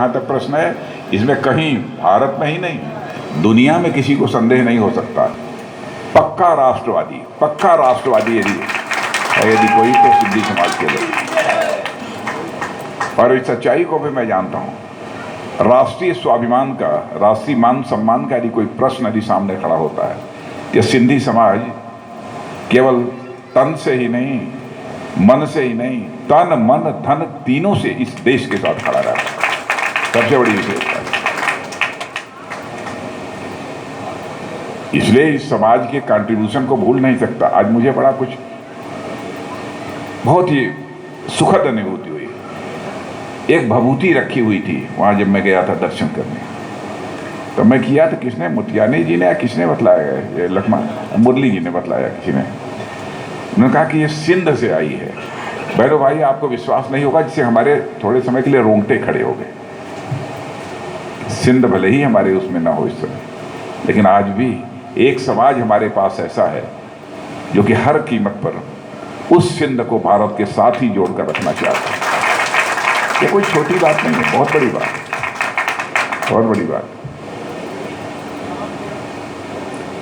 जहाँ तक प्रश्न है, इसमें कहीं भारत में ही नहीं दुनिया में किसी को संदेह नहीं हो सकता। पक्का राष्ट्रवादी यदि कोई तो सिंधी समाज के लोग। और इस सच्चाई को भी मैं जानता हूँ। राष्ट्रीय स्वाभिमान का, राष्ट्रीय मान सम्मान का यदि कोई प्रश्न यदि सामने खड़ा होता है, कि सिंधी समाज केवल तन से ही नहीं, मन से ही नहीं, तन मन धन तीनों से इस देश के साथ खड़ा रहता है। सबसे बड़ी विशेषता है। इसलिए इस समाज के कंट्रीब्यूशन को भूल नहीं सकता। आज मुझे बड़ा कुछ बहुत ही सुखद अनुभूति हुई। एक भभूति रखी हुई थी वहां जब मैं गया था दर्शन करने, तो मैं किया तो किसने, मुतियानी जी ने या किसने बतलाया, ये लखमा मुरली जी ने बतलाया किसी ने। उन्होंने कहा कि ये सिंध से आई है। भैरव भाई, आपको विश्वास नहीं होगा, जिससे हमारे थोड़े समय के लिए रोंगटे खड़े हो गए। सिंध भले ही हमारे उसमें ना हो इस समय, लेकिन आज भी एक समाज हमारे पास ऐसा है जो कि हर कीमत पर उस सिंध को भारत के साथ ही जोड़कर रखना चाहता है। ये कोई छोटी बात नहीं है, बहुत बड़ी बात है, बहुत बड़ी बात।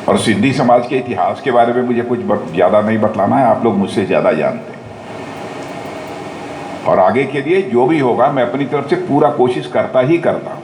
और सिंधी समाज के इतिहास के बारे में मुझे कुछ ज़्यादा नहीं बतलाना है, आप लोग मुझसे ज़्यादा जानते हैं। और आगे के लिए जो भी होगा मैं अपनी तरफ से पूरा कोशिश करता ही करता हूँ।